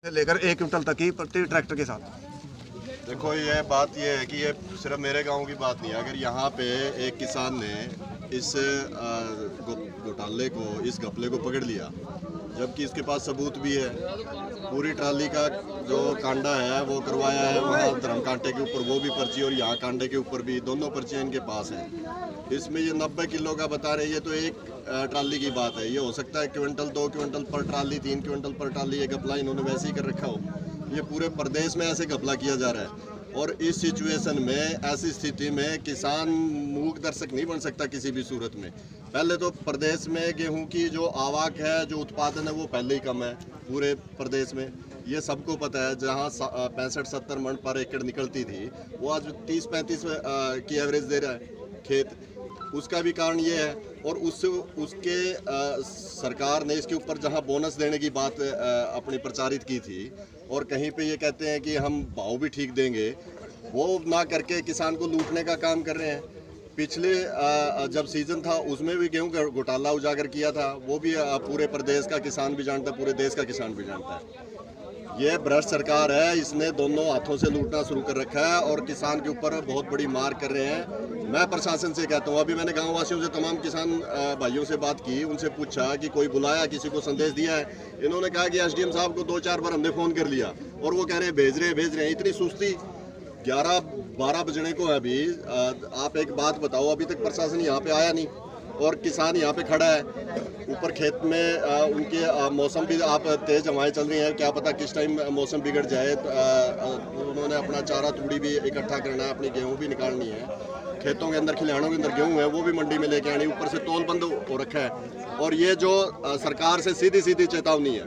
से लेकर 1 क्विंटल तक की प्रति ट्रैक्टर के साथ। देखो ये बात ये है कि ये सिर्फ मेरे गांव की बात नहीं है। अगर यहाँ पे एक किसान ने इस घोटाले को, इस घपले को पकड़ लिया, जबकि इसके पास सबूत भी है, पूरी ट्राली का जो कांडा है वो करवाया है वहाँ धर्म कांटे के ऊपर, वो भी पर्ची, और यहाँ कांडे के ऊपर भी, दोनों पर्चियाँ इनके पास हैं। इसमें ये 90 किलो का बता रहे हैं, ये तो एक ट्राली की बात है। ये हो सकता है क्विंटल, 2 क्विंटल पर ट्राली, 3 क्विंटल पर ट्राली ये घपला इन्होंने वैसे ही कर रखा हो। ये पूरे प्रदेश में ऐसे घपला किया जा रहा है। और इस सिचुएशन में, ऐसी स्थिति में किसान मूक दर्शक नहीं बन सकता किसी भी सूरत में। पहले तो प्रदेश में गेहूं की जो आवक है, जो उत्पादन है, वो पहले ही कम है पूरे प्रदेश में, ये सबको पता है। जहां 65-70 मन पर एकड़ निकलती थी, वो आज 30-35 की एवरेज दे रहा है खेत। उसका भी कारण ये है। और उसके सरकार ने इसके ऊपर जहां बोनस देने की बात अपनी प्रचारित की थी, और कहीं पे ये कहते हैं कि हम भाव भी ठीक देंगे, वो ना करके किसान को लूटने का काम कर रहे हैं। पिछले जब सीजन था उसमें भी गेहूं का घोटाला उजागर किया था, वो भी पूरे प्रदेश का किसान भी जानता है, पूरे देश का किसान भी जानता है। ये भ्रष्ट सरकार है, इसने दोनों हाथों से लूटना शुरू कर रखा है और किसान के ऊपर बहुत बड़ी मार कर रहे हैं। मैं प्रशासन से कहता हूँ, अभी मैंने गाँव वासियों से, तमाम किसान भाइयों से बात की, उनसे पूछा कि कोई बुलाया, किसी को संदेश दिया है। इन्होंने कहा कि एसडीएम साहब को 2-4 बार हमने फ़ोन कर लिया और वो कह रहे हैं भेज रहे हैं। इतनी सुस्ती, 11-12 बजने को है अभी। आप एक बात बताओ, अभी तक प्रशासन यहाँ पे आया नहीं और किसान यहाँ पे खड़ा है। ऊपर खेत में उनके मौसम भी, आप तेज हवाएं चल रही हैं, क्या पता किस टाइम मौसम बिगड़ जाए। उन्होंने अपना चारा तूड़ी भी इकट्ठा करना है, अपनी गेहूं भी निकालनी है, खेतों के अंदर, खलिहानों के अंदर गेहूं है वो भी मंडी में लेके आनी, ऊपर से तोल बंद हो रखा है। और ये जो सरकार से सीधी सीधी चेतावनी है,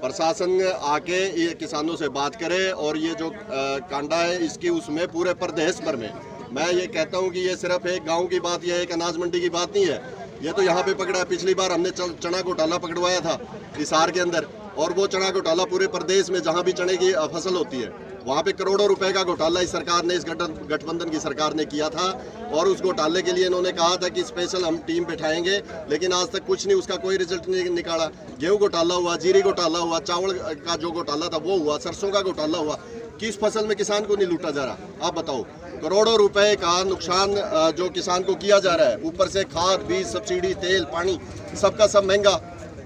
प्रशासन आके ये किसानों से बात करे, और ये जो कांडा है इसकी, उसमें पूरे प्रदेश भर में, मैं ये कहता हूँ कि ये सिर्फ एक गांव की बात, ये एक अनाज मंडी की बात नहीं है। ये तो यहाँ पे पकड़ा है। पिछली बार हमने चना घोटाला पकड़वाया था हिसार के अंदर, और वो चना घोटाला पूरे प्रदेश में जहाँ भी चने की फसल होती है, वहाँ पे करोड़ों रुपए का घोटाला इस सरकार ने, इस गठबंधन की सरकार ने किया था। और उस घोटाले के लिए इन्होंने कहा था कि स्पेशल हम टीम बैठाएंगे, लेकिन आज तक कुछ नहीं, उसका कोई रिजल्ट नहीं निकाला। गेहूँ घोटाला हुआ, जीरी घोटाला हुआ, चावल का जो घोटाला था वो हुआ, सरसों का घोटाला हुआ। किस फसल में किसान को नहीं लूटा जा रहा, आप बताओ। करोड़ों रुपए का नुकसान जो किसान को किया जा रहा है, ऊपर से खाद, बीज, सब्सिडी, तेल, पानी, सबका सब महंगा।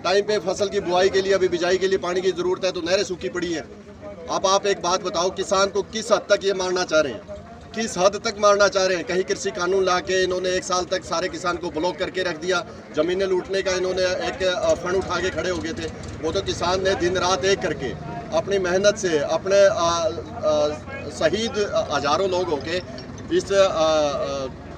टाइम पे फसल की बुआई के लिए, अभी बिजाई के लिए पानी की जरूरत है, तो नहरें सूखी पड़ी है। अब आप एक बात बताओ, किसान को किस हद तक ये मारना चाह रहे हैं, किस हद तक मारना चाह रहे हैं। कहीं कृषि कानून लाके इन्होंने 1 साल तक सारे किसान को ब्लॉक करके रख दिया। जमीनें लूटने का इन्होंने एक फंड उठा के खड़े हो गए थे। वो तो किसान ने दिन रात एक करके अपनी मेहनत से, अपने शहीद हजारों लोग होके इस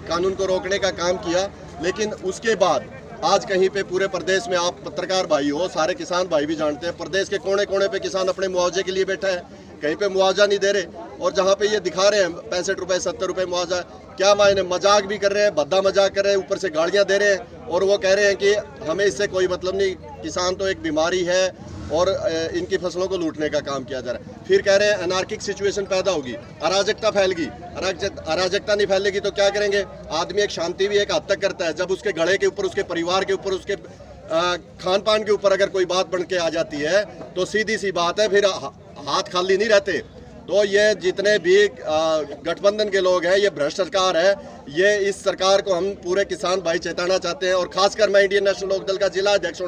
कानून को रोकने का काम किया। लेकिन उसके बाद आज कहीं पे पूरे प्रदेश में, आप पत्रकार भाई हो, सारे किसान भाई भी जानते हैं, प्रदेश के कोने कोने पे किसान अपने मुआवजे के लिए बैठा है। कहीं पे मुआवजा नहीं दे रहे, और जहाँ पे ये दिखा रहे हैं 65 रुपए, 70 रुपए मुआवजा, क्या मायने, मजाक भी कर रहे हैं, भद्दा मजाक कर रहे हैं, ऊपर से गाड़ियाँ दे रहे हैं। और वो कह रहे हैं कि हमें इससे कोई मतलब नहीं, किसान तो एक बीमारी है और इनकी फसलों को लूटने का काम किया जा रहा है। फिर कह रहे हैं अनार्किक सिचुएशन पैदा होगी, अराजकता फैलेगी। अराजकता नहीं फैलेगी तो क्या करेंगे। आदमी एक शांति भी एक हद तक करता है, जब उसके गले के ऊपर, उसके परिवार के ऊपर, उसके खान पान के ऊपर अगर कोई बात बन के आ जाती है, तो सीधी सी बात है, फिर हाथ खाली नहीं रहते। तो ये जितने भी गठबंधन के लोग हैं, ये भ्रष्ट सरकार है। ये इस सरकार को हम पूरे किसान भाई चेताना चाहते हैं। और खासकर मैं इंडियन नेशनल लोकदल का जिला अध्यक्ष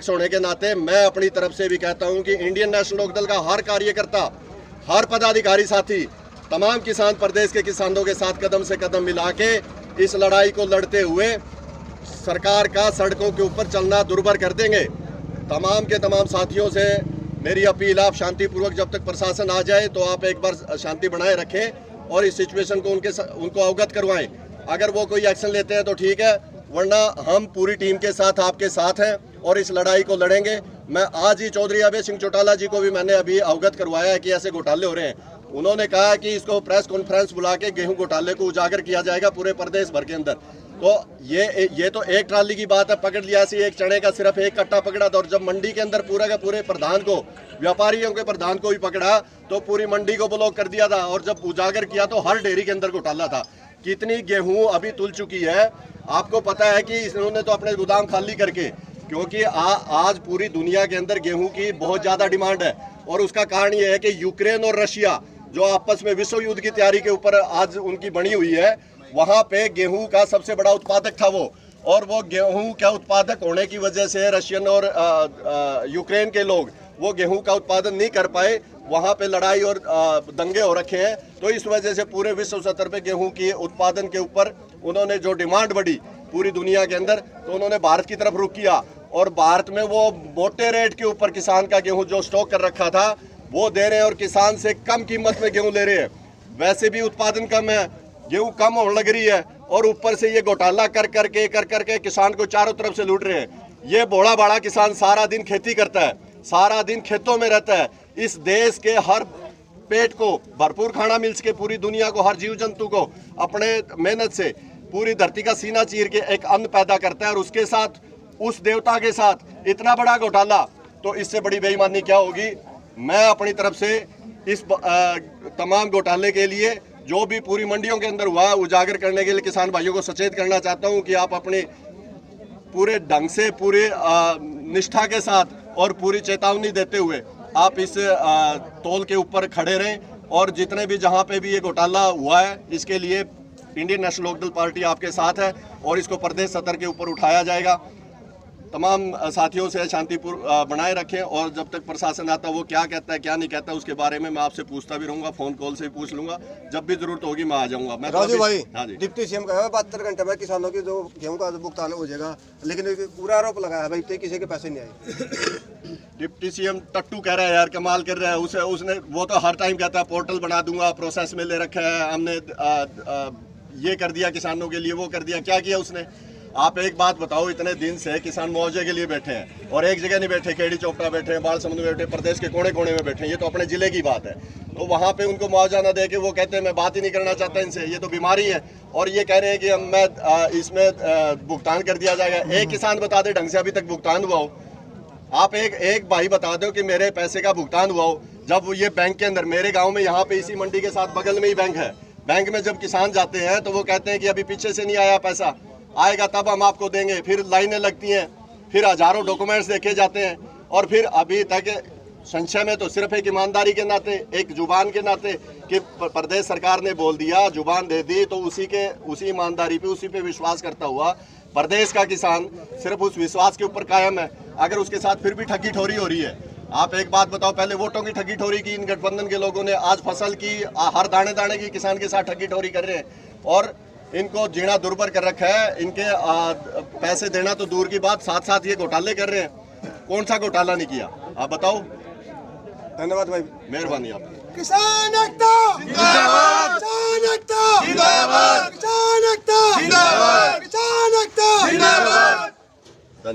होने के नाते मैं अपनी तरफ से भी कहता हूं कि इंडियन नेशनल लोकदल का हर कार्यकर्ता, हर पदाधिकारी साथी, तमाम किसान प्रदेश के किसानों के साथ कदम से कदम मिला के इस लड़ाई को लड़ते हुए सरकार का सड़कों के ऊपर चलना दुर्भर कर देंगे। तमाम के तमाम साथियों से मेरी अपील, आप शांतिपूर्वक, जब तक प्रशासन आ जाए तो आप एक बार शांति बनाए रखें और इस सिचुएशन को उनको अवगत करवाएं। अगर वो कोई एक्शन लेते हैं तो ठीक है, वरना हम पूरी टीम के साथ, आपके साथ हैं और इस लड़ाई को लड़ेंगे। मैं आज ही चौधरी अभय सिंह चौटाला जी को भी मैंने अभी अवगत करवाया है कि ऐसे घोटाले हो रहे हैं। उन्होंने कहा कि इसको प्रेस कॉन्फ्रेंस बुला के गेहूं घोटाले को उजागर किया जाएगा पूरे प्रदेश भर के अंदर। तो ये तो एक ट्राली की बात है, पकड़ लिया ऐसी, एक चने का सिर्फ एक कट्टा पकड़ा था। और जब मंडी के अंदर पूरा का पूरे प्रधान को, व्यापारियों के प्रधान को भी पकड़ा, तो पूरी मंडी को ब्लॉक कर दिया था। और जब उजागर किया तो हर डेयरी के अंदर घोटाला था। कितनी गेहूं अभी तुल चुकी है, आपको पता है कि इन्होंने तो अपने गोदाम खाली करके क्योंकि आज पूरी दुनिया के अंदर गेहूं की बहुत ज़्यादा डिमांड है और उसका कारण ये है कि यूक्रेन और रशिया जो आपस में विश्व युद्ध की तैयारी के ऊपर आज उनकी बनी हुई है, वहाँ पे गेहूं का सबसे बड़ा उत्पादक था वो, और वो गेहूं का उत्पादक होने की वजह से रशियन और यूक्रेन के लोग वो गेहूं का उत्पादन नहीं कर पाए, वहाँ पे लड़ाई और दंगे हो रखे हैं। तो इस वजह से पूरे विश्व स्तर पे गेहूं की उत्पादन के ऊपर उन्होंने जो डिमांड बढ़ी पूरी दुनिया के अंदर, तो उन्होंने भारत की तरफ रुख किया और भारत में वो मोटे रेट के ऊपर किसान का गेहूं जो स्टॉक कर रखा था वो दे रहे हैं और किसान से कम कीमत में गेहूं ले रहे हैं। वैसे भी उत्पादन कम है, गेहूं कम होने लग रही है और ऊपर से ये घोटाला कर करके किसान को चारों तरफ से लूट रहे हैं। ये भोला भाड़ा किसान सारा दिन खेती करता है, सारा दिन खेतों में रहता है, इस देश के हर पेट को भरपूर खाना मिल सके, पूरी दुनिया को, हर जीव जंतु को अपने मेहनत से पूरी धरती का सीना चीर के एक अन्न पैदा करता है, और उसके साथ उस देवता के साथ इतना बड़ा घोटाला, तो इससे बड़ी बेईमानी क्या होगी। मैं अपनी तरफ से इस तमाम घोटाले के लिए जो भी पूरी मंडियों के अंदर हुआ उजागर करने के लिए किसान भाइयों को सचेत करना चाहता हूं कि आप अपने पूरे ढंग से, पूरे निष्ठा के साथ और पूरी चेतावनी देते हुए आप इस तौल के ऊपर खड़े रहें, और जितने भी जहां पे भी ये घोटाला हुआ है इसके लिए इंडियन नेशनल लोकदल पार्टी आपके साथ है और इसको प्रदेश सतर के ऊपर उठाया जाएगा। तमाम साथियों से शांतिपूर्ण बनाए रखें, और जब तक प्रशासन आता वो क्या कहता है क्या नहीं कहता उसके बारे में मैं आपसे पूछता भी रहूंगा, फोन कॉल से भी पूछ लूंगा, जब भी जरूरत होगी मैं आ जाऊंगा। मैं राजू भाई, हाँ जी, डिप्टी सीएम का 72 घंटे में किसानों की जो गेहूं का भुगतान हो जाएगा, लेकिन पूरा आरोप लगाया है भाई तो किसी के पैसे नहीं आए। डिप्टी सीएम टट्टू कह रहा है यार, कमाल कर रहा है। उसने वो तो हर टाइम कहता है पोर्टल बना दूंगा, प्रोसेस में ले रखा है हमने, ये कर दिया किसानों के लिए, वो कर दिया। क्या किया उसने? आप एक बात बताओ, इतने दिन से किसान मुआवजे के लिए बैठे हैं और एक जगह नहीं बैठे, केड़ी चौपटा बैठे हैं, बाढ़ समुद्र में बैठे, प्रदेश के कोने कोने में बैठे हैं, ये तो अपने जिले की बात है। तो वहाँ पे उनको मुआवजा ना दे के वो कहते हैं मैं बात ही नहीं करना चाहता इनसे, ये तो बीमारी है। और ये कह रहे हैं कि मैं इसमें भुगतान कर दिया जाएगा। एक किसान बता दे ढंग से अभी तक भुगतान हुआ हो, आप एक भाई बता दो कि मेरे पैसे का भुगतान हुआ हो। जब ये बैंक के अंदर, मेरे गाँव में यहाँ पे इसी मंडी के साथ बगल में ही बैंक है, बैंक में जब किसान जाते हैं तो वो कहते हैं कि अभी पीछे से नहीं आया पैसा, आएगा तब हम आपको देंगे। फिर लाइनें लगती हैं, फिर हजारों डॉक्यूमेंट्स देखे जाते हैं, और फिर अभी तक संशय में तो सिर्फ एक ईमानदारी के नाते, एक जुबान के नाते कि प्रदेश सरकार ने बोल दिया, जुबान दे दी, तो उसी ईमानदारी पे, उसी पे विश्वास करता हुआ प्रदेश का किसान सिर्फ उस विश्वास के ऊपर कायम है। अगर उसके साथ फिर भी ठगी ठोरी हो रही है, आप एक बात बताओ, पहले वोटों की ठगी ठोरी की इन गठबंधन के लोगों ने, आज फसल की हर दाने दाने की किसान के साथ ठगी ठोरी कर रहे हैं और इनको जीना दुर्भर कर रखा है। इनके पैसे देना तो दूर की बात, साथ साथ ये घोटाले कर रहे हैं। कौन सा घोटाला नहीं किया आप बताओ? धन्यवाद भाई, मेहरबानी आपकी। किसान एकता